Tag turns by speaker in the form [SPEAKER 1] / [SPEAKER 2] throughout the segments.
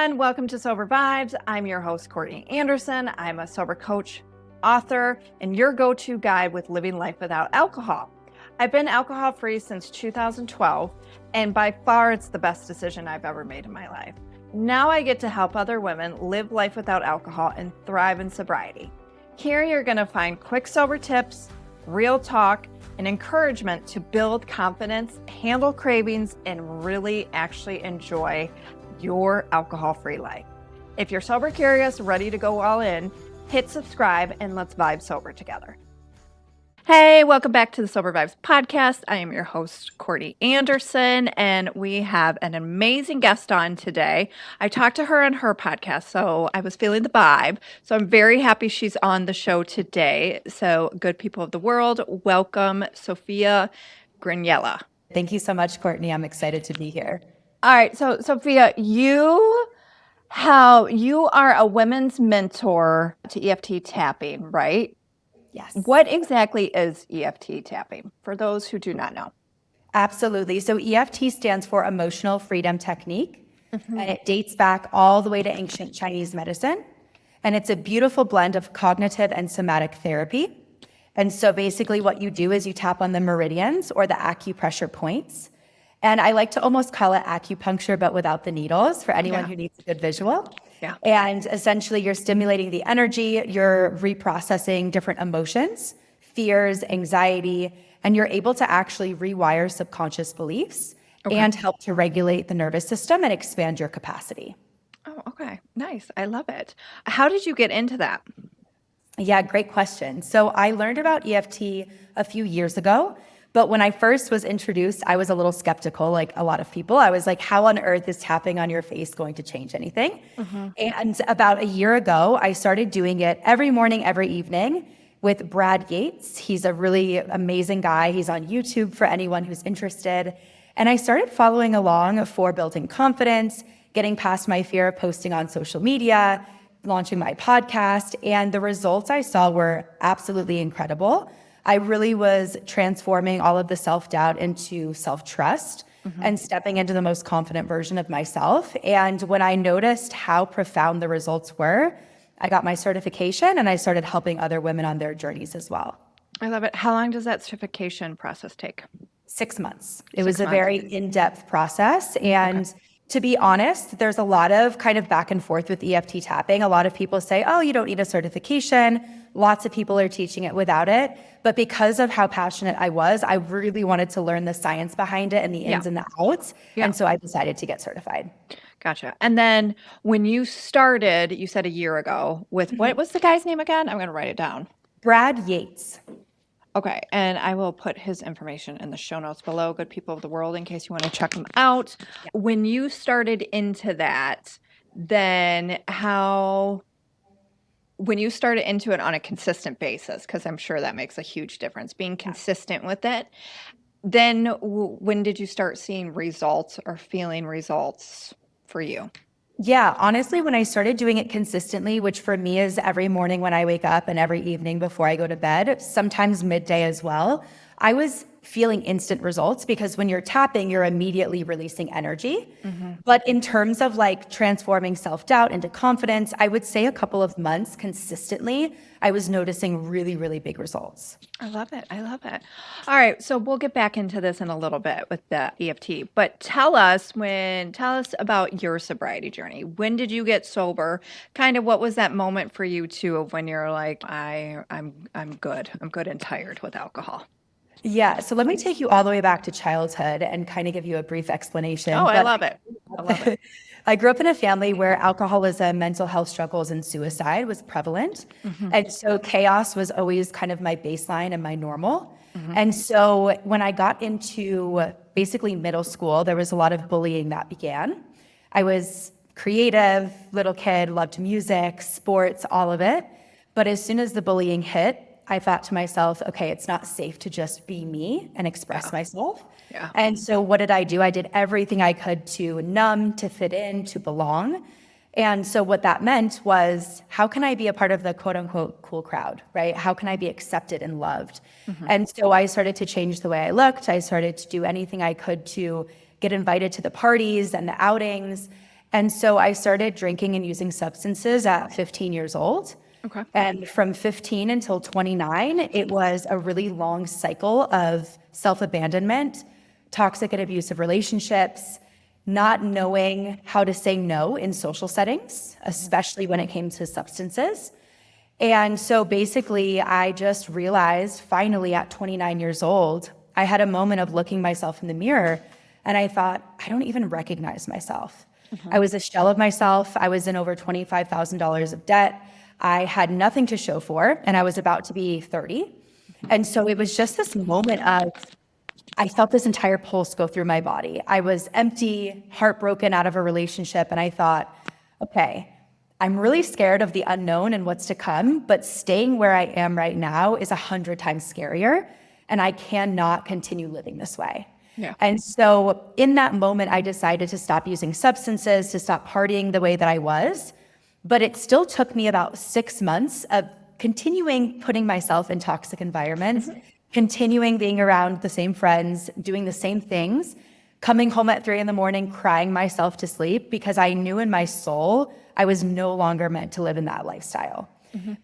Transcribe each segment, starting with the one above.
[SPEAKER 1] everyone. Welcome to Sober Vibes. I'm your host, Courtney Andersen. I'm a sober coach, author, and your go-to guide with living life without alcohol. I've been alcohol-free since 2012, and by far it's the best decision I've ever made in my life. Now I get to help other women live life without alcohol and thrive in sobriety. Here you're going to find quick sober tips, real talk, and encouragement to build confidence, handle cravings, and really actually enjoy your alcohol-free life. If you're sober curious, ready to go all in, hit subscribe and let's vibe sober together. Hey, welcome back to the Sober Vibes podcast. I am your host, Courtney Andersen, and we have an amazing guest on today. I talked to her on her podcast, so I was feeling the vibe. So I'm very happy she's on the show today. So good people of the world, welcome Sophia Grinjella.
[SPEAKER 2] Thank you so much, Courtney. I'm excited to be here.
[SPEAKER 1] All right, so Sophia, you are a women's mentor to EFT tapping, right?
[SPEAKER 2] Yes.
[SPEAKER 1] What exactly is EFT tapping for those who do not know?
[SPEAKER 2] Absolutely. So EFT stands for Emotional Freedom Technique, and it dates back all the way to ancient Chinese medicine. And it's a beautiful blend of cognitive and somatic therapy. And so basically what you do is you tap on the meridians or the acupressure points. And I like to almost call it acupuncture, but without the needles for anyone who needs a good visual.
[SPEAKER 1] Yeah.
[SPEAKER 2] And essentially you're stimulating the energy, you're reprocessing different emotions, fears, anxiety, and you're able to actually rewire subconscious beliefs and help to regulate the nervous system and expand your capacity.
[SPEAKER 1] Oh, okay. Nice. I love it. How did you get into that?
[SPEAKER 2] Yeah, great question. So I learned about EFT a few years ago. But when I first was introduced, I was a little skeptical, like a lot of people. I was like, how on earth is tapping on your face going to change anything? And about a year ago, I started doing it every morning, every evening with Brad Yates. He's a really amazing guy. He's on YouTube for anyone who's interested. And I started following along for building confidence, getting past my fear of posting on social media, launching my podcast. And the results I saw were absolutely incredible. I really was transforming all of the self-doubt into self-trust and stepping into the most confident version of myself. And when I noticed how profound the results were, I got my certification and I started helping other women on their journeys as well.
[SPEAKER 1] I love it. How long does that certification process take?
[SPEAKER 2] 6 months. It was a very in-depth process. And to be honest, there's a lot of kind of back and forth with EFT tapping. A lot of people say, oh, you don't need a certification. Lots of people are teaching it without it. But because of how passionate I was, I really wanted to learn the science behind it and the ins and the outs. And so I decided to get certified.
[SPEAKER 1] Gotcha. And then when you started, you said a year ago with what was the guy's name again? I'm going to write it down.
[SPEAKER 2] Brad Yates.
[SPEAKER 1] Okay. And I will put his information in the show notes below, good people of the world, in case you want to check him out. Yeah. When you started into that, then when you started into it on a consistent basis, because I'm sure that makes a huge difference, being consistent with it, then when did you start seeing results or feeling results for you?
[SPEAKER 2] Yeah, honestly, when I started doing it consistently, which for me is every morning when I wake up and every evening before I go to bed, sometimes midday as well, I was feeling instant results because when you're tapping, you're immediately releasing energy. But in terms of like transforming self-doubt into confidence, I would say a couple of months consistently, I was noticing really, really big results.
[SPEAKER 1] I love it. I love it. All right. So we'll get back into this in a little bit with the EFT, but tell us about your sobriety journey. When did you get sober? Kind of what was that moment for you too of when you're like, I'm good. I'm good and tired with alcohol.
[SPEAKER 2] Yeah, so let me take you all the way back to childhood and kind of give you a brief explanation.
[SPEAKER 1] Oh, I love it. I love it.
[SPEAKER 2] I grew up in a family where alcoholism, mental health struggles, and suicide was prevalent. And so chaos was always kind of my baseline and my normal. And so when I got into basically middle school, there was a lot of bullying that began. I was creative, little kid, loved music, sports, all of it. But as soon as the bullying hit, I thought to myself, okay, it's not safe to just be me and express myself. And so what did I do? I did everything I could to numb, to fit in, to belong. And so what that meant was, how can I be a part of the quote unquote cool crowd, right? How can I be accepted and loved? And so I started to change the way I looked. I started to do anything I could to get invited to the parties and the outings. And so I started drinking and using substances at 15 years old.
[SPEAKER 1] Okay.
[SPEAKER 2] And from 15 until 29, it was a really long cycle of self-abandonment, toxic and abusive relationships, not knowing how to say no in social settings, especially when it came to substances. And so basically, I just realized finally at 29 years old, I had a moment of looking myself in the mirror and I thought, I don't even recognize myself. I was a shell of myself. I was in over $25,000 of debt. I had nothing to show for, and I was about to be 30. And so it was just this moment of, I felt this entire pulse go through my body. I was empty, heartbroken out of a relationship, and I thought, okay, I'm really scared of the unknown and what's to come, but staying where I am right now is 100 times scarier, and I cannot continue living this way.
[SPEAKER 1] Yeah.
[SPEAKER 2] And so in that moment, I decided to stop using substances, to stop partying the way that I was. But it still took me about 6 months of continuing putting myself in toxic environments, continuing being around the same friends, doing the same things, coming home at 3 a.m, crying myself to sleep because I knew in my soul I was no longer meant to live in that lifestyle.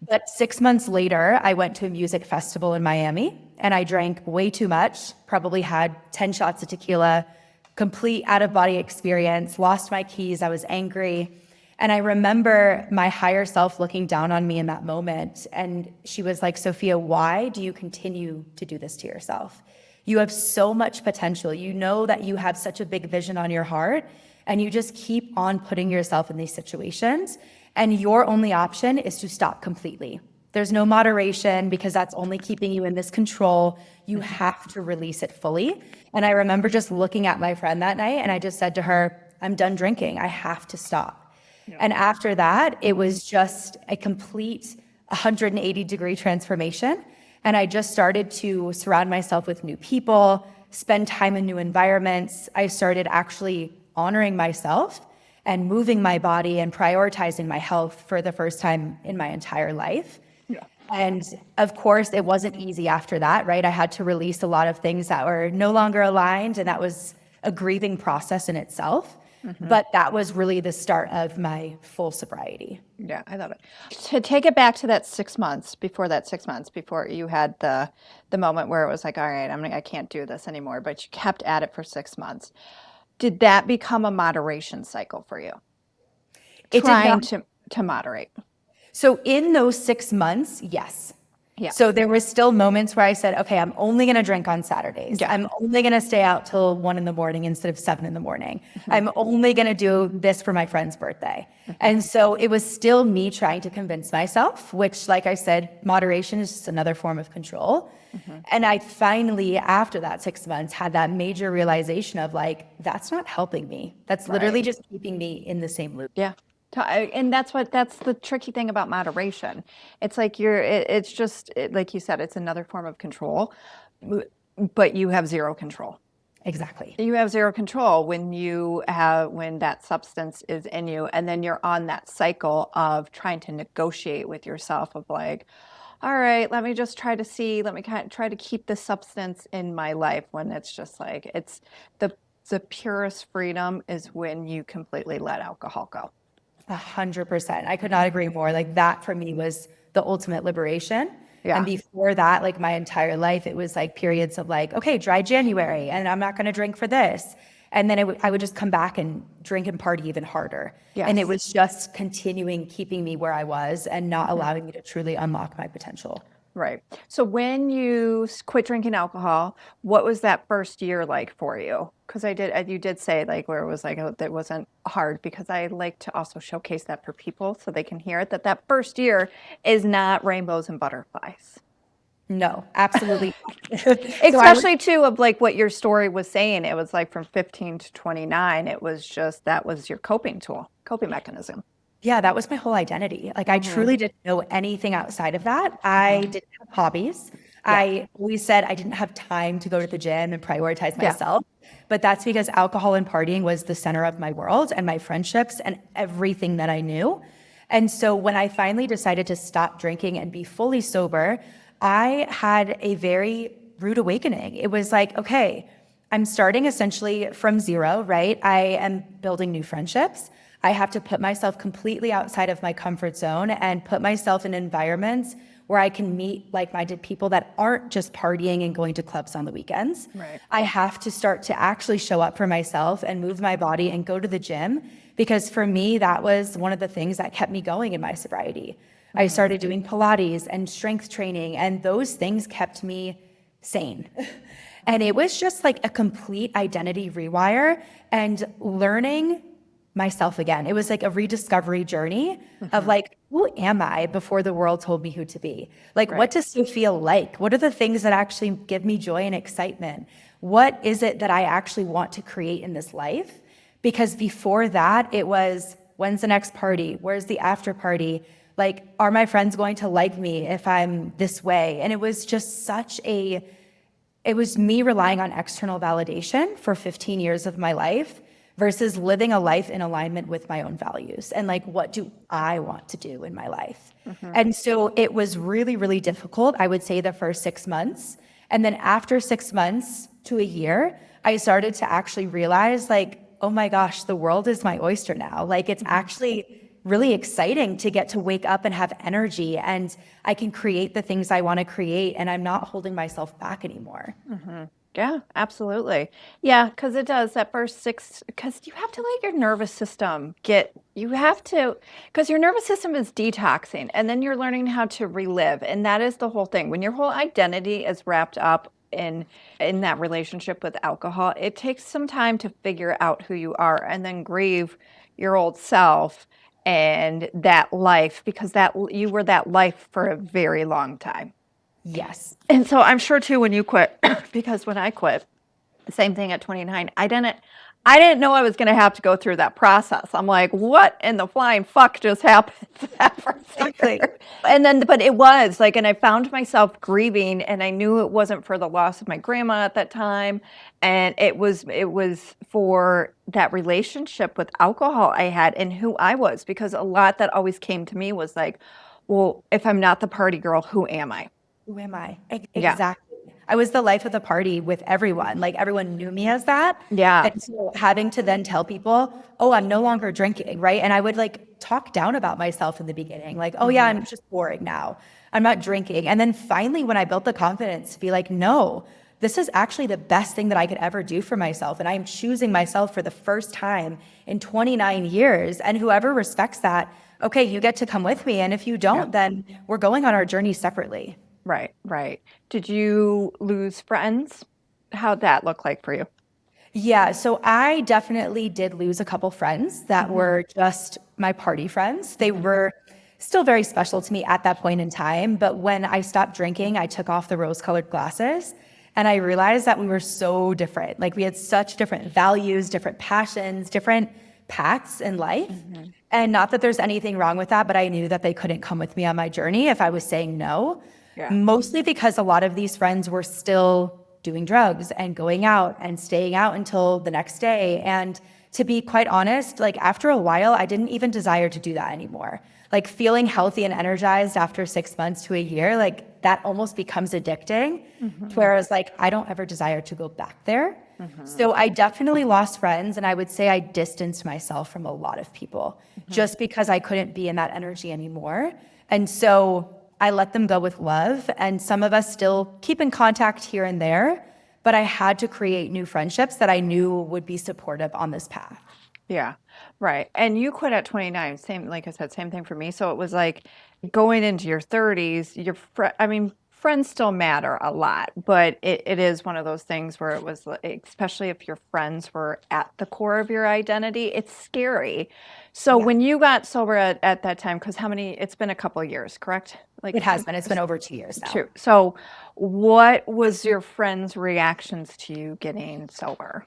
[SPEAKER 2] But 6 months later, I went to a music festival in Miami and I drank way too much, probably had 10 shots of tequila, complete out-of-body experience, lost my keys, I was angry. And I remember my higher self looking down on me in that moment. And she was like, Sophia, why do you continue to do this to yourself? You have so much potential. You know that you have such a big vision on your heart, and you just keep on putting yourself in these situations. And your only option is to stop completely. There's no moderation because that's only keeping you in this control. You have to release it fully. And I remember just looking at my friend that night and I just said to her, I'm done drinking. I have to stop. Yeah. And after that, it was just a complete 180-degree transformation. And I just started to surround myself with new people, spend time in new environments. I started actually honoring myself and moving my body and prioritizing my health for the first time in my entire life. Yeah. And of course, it wasn't easy after that, right? I had to release a lot of things that were no longer aligned, and that was a grieving process in itself. But that was really the start of my full sobriety.
[SPEAKER 1] Yeah, I love it. To take it back to that 6 months, before you had the moment where it was like, all right, I can't do this anymore, but you kept at it for 6 months. Did that become a moderation cycle for you? Trying to moderate.
[SPEAKER 2] So in those 6 months, yes.
[SPEAKER 1] Yeah.
[SPEAKER 2] So there was still moments where I said, okay, I'm only going to drink on Saturdays. Yeah. I'm only going to stay out till 1 a.m. instead of 7 a.m. I'm only going to do this for my friend's birthday. And so it was still me trying to convince myself, which, like I said, moderation is just another form of control. And I finally, after that 6 months, had that major realization of like, that's not helping me. That's literally just keeping me in the same loop.
[SPEAKER 1] Yeah. And that's the tricky thing about moderation. It's like it's just, like you said, it's another form of control, but you have zero control.
[SPEAKER 2] Exactly.
[SPEAKER 1] You have zero control when that substance is in you, and then you're on that cycle of trying to negotiate with yourself of like, all right, let me try to keep the substance in my life, when it's just like, it's the purest freedom is when you completely let alcohol go.
[SPEAKER 2] 100%. I could not agree more. Like that for me was the ultimate liberation. Yeah. And before that, like my entire life, it was like periods of like, okay, dry January, and I'm not going to drink for this. And then I would just come back and drink and party even harder. Yes. And it was just continuing, keeping me where I was and not allowing me to truly unlock my potential.
[SPEAKER 1] Right. So when you quit drinking alcohol, what was that first year like for you? Because you did say like where it was like, that wasn't hard, because I like to also showcase that for people so they can hear it, that first year is not rainbows and butterflies.
[SPEAKER 2] No, absolutely.
[SPEAKER 1] Especially too, of like what your story was saying. It was like from 15 to 29, it was just, that was your coping mechanism.
[SPEAKER 2] Yeah, that was my whole identity. Like I truly didn't know anything outside of that. I didn't have hobbies. Yeah. I always said I didn't have time to go to the gym and prioritize myself. Yeah. But that's because alcohol and partying was the center of my world and my friendships and everything that I knew. And so when I finally decided to stop drinking and be fully sober, I had a very rude awakening. It was like, okay, I'm starting essentially from zero, right? I am building new friendships. I have to put myself completely outside of my comfort zone and put myself in environments where I can meet like-minded people that aren't just partying and going to clubs on the weekends.
[SPEAKER 1] Right.
[SPEAKER 2] I have to start to actually show up for myself and move my body and go to the gym, because for me, that was one of the things that kept me going in my sobriety. I started doing Pilates and strength training, and those things kept me sane. And it was just like a complete identity rewire and learning myself again. It was like a rediscovery journey of like, who am I before the world told me who to be? Like, what does Sophia like? What are the things that actually give me joy and excitement? What is it that I actually want to create in this life? Because before that, it was, when's the next party? Where's the after party? Like, are my friends going to like me if I'm this way? And it was just it was me relying on external validation for 15 years of my life versus living a life in alignment with my own values and like, what do I want to do in my life? And so it was really, really difficult, I would say, the first 6 months. And then after 6 months to a year, I started to actually realize like, oh my gosh, the world is my oyster now. Like, it's actually really exciting to get to wake up and have energy, and I can create the things I want to create, and I'm not holding myself back anymore.
[SPEAKER 1] Yeah, absolutely. Yeah, because it does that first because you have to let your nervous system because your nervous system is detoxing, and then you're learning how to relive. And that is the whole thing. When your whole identity is wrapped up in that relationship with alcohol, it takes some time to figure out who you are and then grieve your old self and that life, because that you were that life for a very long time.
[SPEAKER 2] Yes.
[SPEAKER 1] And so I'm sure too when you quit, because when I quit, same thing at 29, I didn't know I was going to have to go through that process. I'm like, what in the flying fuck just happened that first year? And then, but it was like, and I found myself grieving, and I knew it wasn't for the loss of my grandma at that time. And it was for that relationship with alcohol I had and who I was, because a lot that always came to me was like, well, if I'm not the party girl, who am I?
[SPEAKER 2] Who am I?
[SPEAKER 1] Yeah.
[SPEAKER 2] Exactly. I was the life of the party with everyone. Like, everyone knew me as that.
[SPEAKER 1] Yeah.
[SPEAKER 2] And so having to then tell people, oh, I'm no longer drinking, right? And I would like talk down about myself in the beginning. Like, oh yeah, I'm just boring now. I'm not drinking. And then finally, when I built the confidence to be like, no, this is actually the best thing that I could ever do for myself. And I'm choosing myself for the first time in 29 years. And whoever respects that, okay, you get to come with me. And if you don't, then we're going on our journey separately.
[SPEAKER 1] Right, right. Did you lose friends? How'd that look like for you?
[SPEAKER 2] Yeah, so I definitely did lose a couple friends that were just my party friends. They were still very special to me at that point in time. But when I stopped drinking, I took off the rose-colored glasses, and I realized that we were so different. Like, we had such different values, different passions, different paths in life. And not that there's anything wrong with that, but I knew that they couldn't come with me on my journey if I was saying no.
[SPEAKER 1] Yeah.
[SPEAKER 2] Mostly because a lot of these friends were still doing drugs and going out and staying out until the next day. And to be quite honest, like, after a while, I didn't even desire to do that anymore. Like, feeling healthy and energized after 6 months to a year, like, that almost becomes addicting. Whereas, like, I don't ever desire to go back there. So I definitely lost friends, and I would say I distanced myself from a lot of people just because I couldn't be in that energy anymore. And so I let them go with love, and some of us still keep in contact here and there, but I had to create new friendships that I knew would be supportive on this path.
[SPEAKER 1] Yeah, right. And you quit at 29. Same, like I said, same thing for me. So it was like going into your 30s, friends still matter a lot, but it is one of those things where it was, especially if your friends were at the core of your identity, it's scary. So when you got sober at that time, because it's been a couple of years, correct? Like,
[SPEAKER 2] It has been. It's been over 2 years now.
[SPEAKER 1] True. So what was your friends' reactions to you getting sober?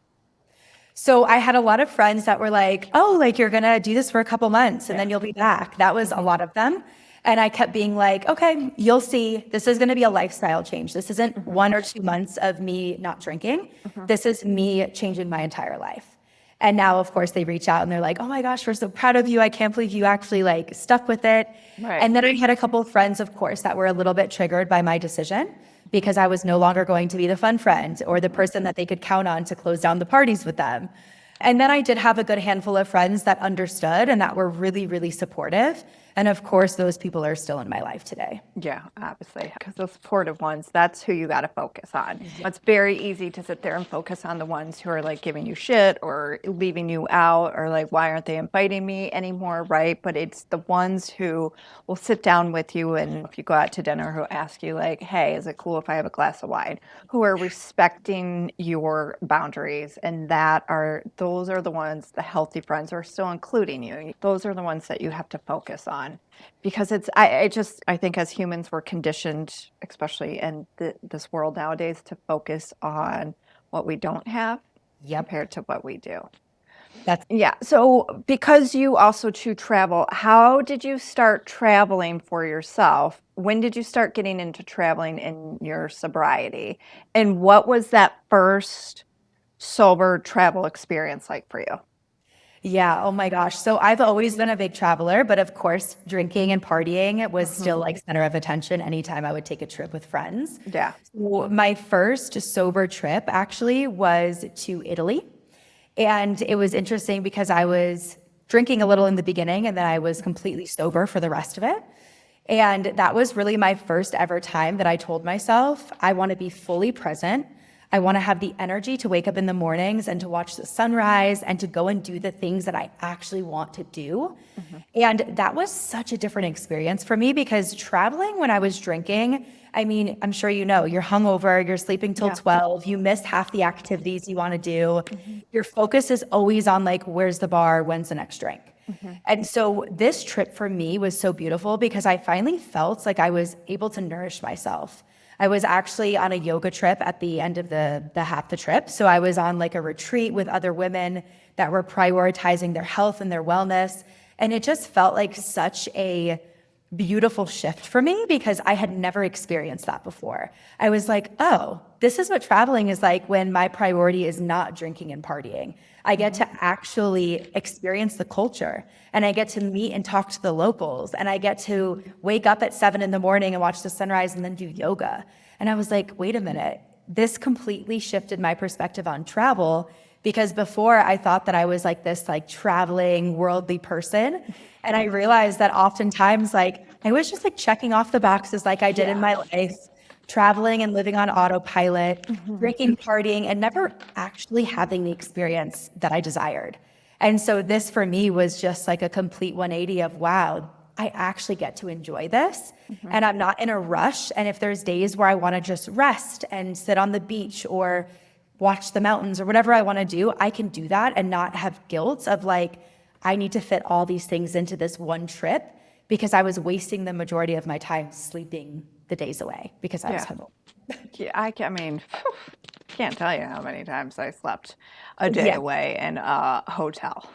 [SPEAKER 2] So I had a lot of friends that were like, oh, like, you're going to do this for a couple months and then you'll be back. That was a lot of them. And I kept being like, okay, you'll see. This is going to be a lifestyle change. This isn't 1 or 2 months of me not drinking. This is me changing my entire life. And now, of course, they reach out and they're like, oh my gosh, we're so proud of you. I can't believe you actually like stuck with it.
[SPEAKER 1] Right.
[SPEAKER 2] And then I had a couple of friends, of course, that were a little bit triggered by my decision because I was no longer going to be the fun friend or the person that they could count on to close down the parties with them. And then I did have a good handful of friends that understood and that were really, really supportive. And of course, those people are still in my life today.
[SPEAKER 1] Yeah, obviously, because those supportive ones, that's who you got to focus on. It's very easy to sit there and focus on the ones who are like giving you shit or leaving you out or like, why aren't they inviting me anymore, right? But it's the ones who will sit down with you and if you go out to dinner, who ask you like, hey, is it cool if I have a glass of wine? Who are respecting your boundaries. And those are the ones, the healthy friends who are still including you. Those are the ones that you have to focus on. Because I think as humans we're conditioned, especially in this world nowadays, to focus on what we don't have compared to what we do. Yeah. So because you also too travel, how did you start traveling for yourself? When did you start getting into traveling in your sobriety? And what was that first sober travel experience like for you?
[SPEAKER 2] Yeah. Oh my gosh. So I've always been a big traveler, but of course, drinking and partying was still like center of attention anytime I would take a trip with friends.
[SPEAKER 1] Yeah.
[SPEAKER 2] So my first sober trip actually was to Italy. And it was interesting because I was drinking a little in the beginning and then I was completely sober for the rest of it. And that was really my first ever time that I told myself, I want to be fully present. I want to have the energy to wake up in the mornings and to watch the sunrise and to go and do the things that I actually want to do. And that was such a different experience for me because traveling when I was drinking, I mean, I'm sure you know, you're hungover, you're sleeping till 12, you miss half the activities you want to do. Your focus is always on like, where's the bar? When's the next drink? And so this trip for me was so beautiful because I finally felt like I was able to nourish myself. I was actually on a yoga trip at the end of the half the trip. So I was on like a retreat with other women that were prioritizing their health and their wellness. And it just felt like such a beautiful shift for me because I had never experienced that before. I was like, oh, this is what traveling is like when my priority is not drinking and partying. I get to actually experience the culture and I get to meet and talk to the locals and I get to wake up at 7 a.m. and watch the sunrise and then do yoga. And I was like, wait a minute, this completely shifted my perspective on travel because before I thought that I was like this like traveling worldly person. And I realized that oftentimes like I was just like checking off the boxes like I did in my life, traveling and living on autopilot, drinking, partying, and never actually having the experience that I desired. And so this for me was just like a complete 180 of wow, I actually get to enjoy this and I'm not in a rush. And if there's days where I want to just rest and sit on the beach or watch the mountains or whatever I want to do, I can do that and not have guilt of like, I need to fit all these things into this one trip because I was wasting the majority of my time sleeping the days away because I was hungover.
[SPEAKER 1] Yeah, I mean, can't tell you how many times I slept a day away in a hotel.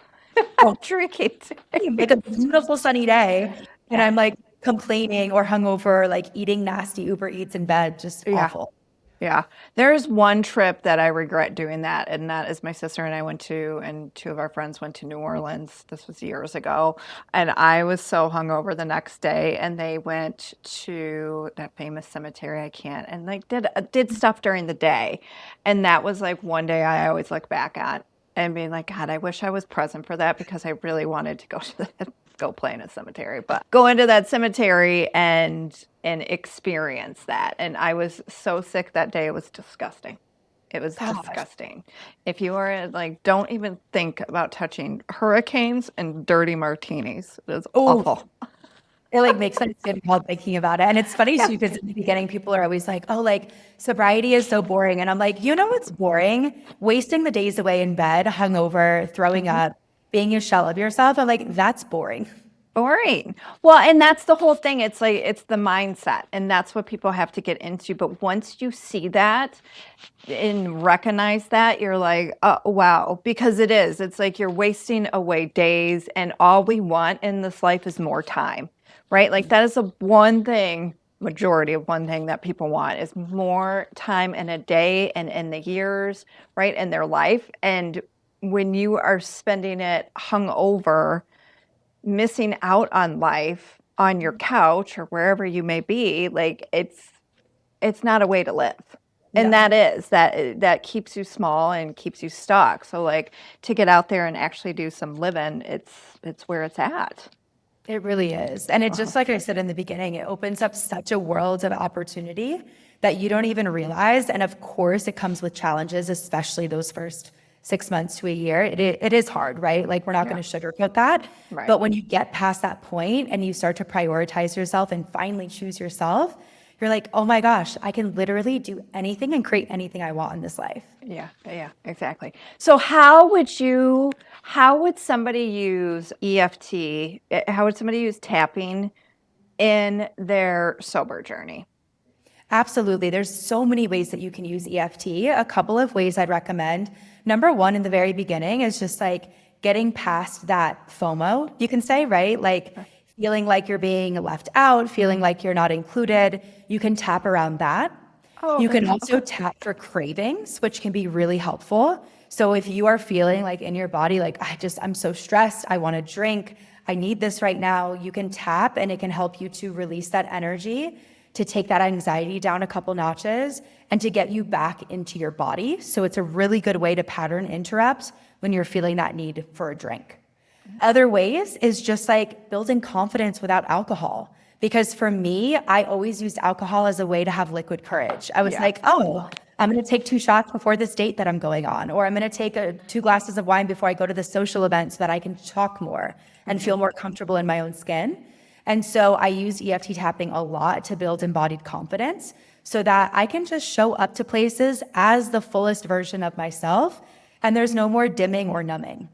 [SPEAKER 1] Drinking.
[SPEAKER 2] Like a beautiful sunny day, and I'm like complaining or hungover, like eating nasty Uber Eats in bed, just awful.
[SPEAKER 1] Yeah. There's one trip that I regret doing that, and that is my sister and I went to, and two of our friends went to New Orleans. This was years ago. And I was so hungover the next day, and they went to that famous cemetery. I can't, and like did stuff during the day. And that was like one day I always look back at and being like, God, I wish I was present for that because I really wanted to go play in a cemetery, but go into that cemetery and experience that. And I was so sick that day. It was disgusting. It was disgusting. If you are like, don't even think about touching hurricanes and dirty martinis. It was awful.
[SPEAKER 2] It like makes sense while thinking about it. And it's funny too, because in the beginning, people are always like, oh, like sobriety is so boring. And I'm like, you know what's boring? Wasting the days away in bed, hungover, throwing up, being a shell of yourself. I'm like, that's boring.
[SPEAKER 1] Boring. Well, and that's the whole thing. It's like, it's the mindset, and that's what people have to get into. But once you see that and recognize that, you're like, oh, wow, because it's like you're wasting away days, and all we want in this life is more time, right? Like that is the one thing, majority of one thing that people want is more time in a day and in the years, right, in their life. And when you are spending it hungover, missing out on life on your couch or wherever you may be, like it's not a way to live. And that keeps you small and keeps you stuck. So like to get out there and actually do some living, it's where it's at.
[SPEAKER 2] It really is. And it just, like I said in the beginning, it opens up such a world of opportunity that you don't even realize. And of course, it comes with challenges, especially those first 6 months to a year. It is hard, right? Like, we're not going to sugarcoat that.
[SPEAKER 1] Right.
[SPEAKER 2] But when you get past that point and you start to prioritize yourself and finally choose yourself, you're like, oh my gosh, I can literally do anything and create anything I want in this life.
[SPEAKER 1] Yeah, exactly. So how would somebody use EFT? How would somebody use tapping in their sober journey?
[SPEAKER 2] Absolutely. There's so many ways that you can use EFT. A couple of ways I'd recommend. Number one, in the very beginning, is just like getting past that FOMO, you can say, right? Like feeling like you're being left out, feeling like you're not included. You can tap around that. You can also tap for cravings, which can be really helpful. So if you are feeling like in your body, like, I'm so stressed, I want to drink, I need this right now, you can tap and it can help you to release that energy, to take that anxiety down a couple notches and to get you back into your body. So it's a really good way to pattern interrupt when you're feeling that need for a drink. Other ways is just like building confidence without alcohol. Because for me, I always used alcohol as a way to have liquid courage. I was like, oh, I'm going to take 2 shots before this date that I'm going on, or I'm going to take 2 glasses of wine before I go to the social event so that I can talk more and feel more comfortable in my own skin. And so I use EFT tapping a lot to build embodied confidence so that I can just show up to places as the fullest version of myself, and there's no more dimming or numbing.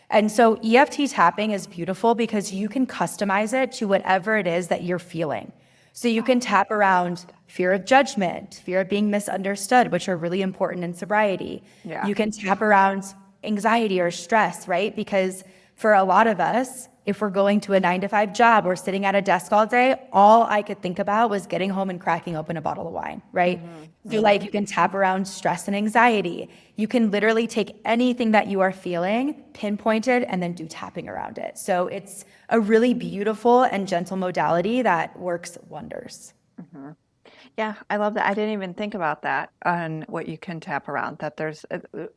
[SPEAKER 2] And so EFT tapping is beautiful because you can customize it to whatever it is that you're feeling. So you can tap around fear of judgment, fear of being misunderstood, which are really important in sobriety.
[SPEAKER 1] Yeah.
[SPEAKER 2] You can tap around anxiety or stress, right? Because for a lot of us, if we're going to a 9-to-5 job or sitting at a desk all day, all I could think about was getting home and cracking open a bottle of wine, right? So like you can tap around stress and anxiety. You can literally take anything that you are feeling, pinpoint it, and then do tapping around it. So it's a really beautiful and gentle modality that works wonders.
[SPEAKER 1] Yeah, I love that. I didn't even think about that on what you can tap around, that there's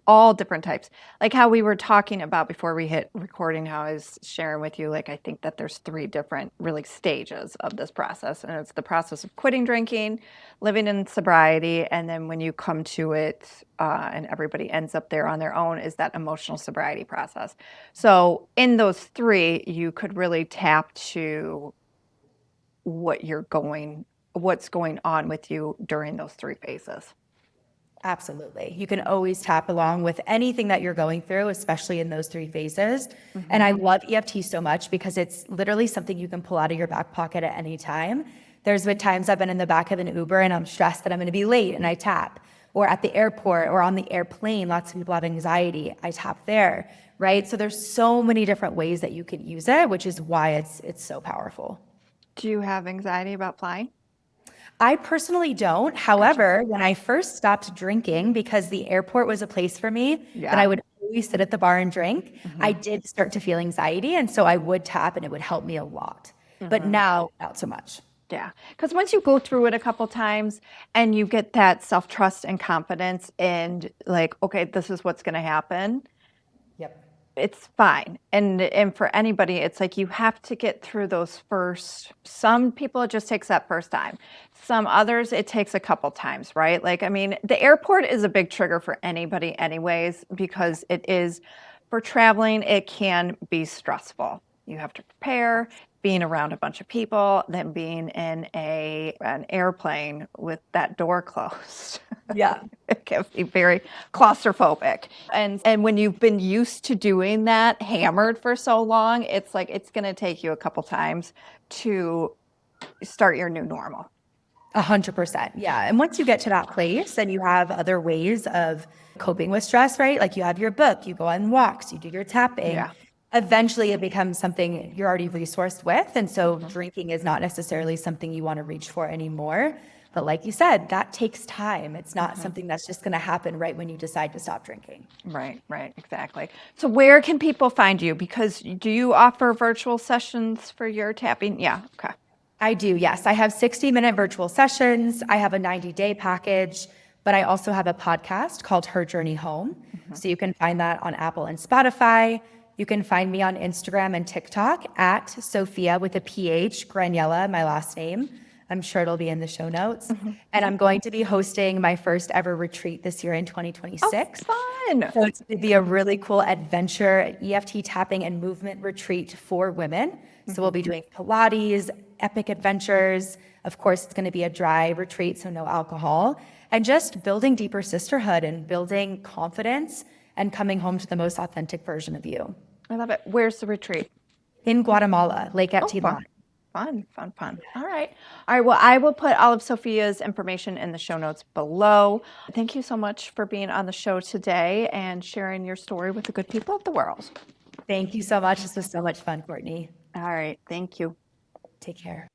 [SPEAKER 1] all different types. Like how we were talking about before we hit recording, how I was sharing with you, like I think that there's 3 different really stages of this process. And it's the process of quitting drinking, living in sobriety, and then when you come to it and everybody ends up there on their own, is that emotional sobriety process. So in those 3, you could really tap to what's going on with you during those 3 phases.
[SPEAKER 2] Absolutely. You can always tap along with anything that you're going through, especially in those 3 phases. And I love EFT so much because it's literally something you can pull out of your back pocket at any time. There's been times I've been in the back of an Uber and I'm stressed that I'm going to be late and I tap. Or at the airport or on the airplane, lots of people have anxiety, I tap there, right? So there's so many different ways that you could use it, which is why it's so powerful.
[SPEAKER 1] Do you have anxiety about flying?
[SPEAKER 2] I personally don't. However, when I first stopped drinking, because the airport was a place for me that I would always sit at the bar and drink, I did start to feel anxiety. And so I would tap and it would help me a lot. But now, not so much.
[SPEAKER 1] Yeah, because once you go through it a couple times and you get that self-trust and confidence and like, okay, this is what's going to happen,
[SPEAKER 2] Yep.
[SPEAKER 1] it's fine. And for anybody, it's like you have to get through those first. Some people, it just takes that first time. Some others, it takes a couple times, right? Like, I mean, the airport is a big trigger for anybody anyways, because it is, for traveling, it can be stressful. You have to prepare, being around a bunch of people, then being in an airplane with that door closed.
[SPEAKER 2] Yeah.
[SPEAKER 1] It can be very claustrophobic. And when you've been used to doing that hammered for so long, it's like it's going to take you a couple times to start your new normal.
[SPEAKER 2] 100%. Yeah. And once you get to that place and you have other ways of coping with stress, right? Like you have your book, you go on walks, you do your tapping.
[SPEAKER 1] Yeah.
[SPEAKER 2] Eventually it becomes something you're already resourced with. And so drinking is not necessarily something you want to reach for anymore. But like you said, that takes time. It's not something that's just going to happen right when you decide to stop drinking.
[SPEAKER 1] Right, exactly. So where can people find you? Because do you offer virtual sessions for your tapping? Yeah, okay.
[SPEAKER 2] I do, yes. I have 60-minute virtual sessions. I have a 90-day package. but I also have a podcast called Her Journey Home. So you can find that on Apple and Spotify. You can find me on Instagram and TikTok at Sophia with a PH, Grinjella, my last name. I'm sure it'll be in the show notes. And I'm going to be hosting my first ever retreat this year in 2026.
[SPEAKER 1] Fun.
[SPEAKER 2] So it's going to be a really cool adventure, EFT tapping and movement retreat for women. So we'll be doing Pilates, epic adventures. Of course, it's going to be a dry retreat, so no alcohol. And just building deeper sisterhood and building confidence and coming home to the most authentic version of you.
[SPEAKER 1] I love it. Where's the retreat?
[SPEAKER 2] In Guatemala, Lake Atitlan.
[SPEAKER 1] Fun. All right. Well, I will put all of Sophia's information in the show notes below. Thank you so much for being on the show today and sharing your story with the good people of the world.
[SPEAKER 2] Thank you so much. This was so much fun, Courtney.
[SPEAKER 1] All right. Thank you.
[SPEAKER 2] Take care.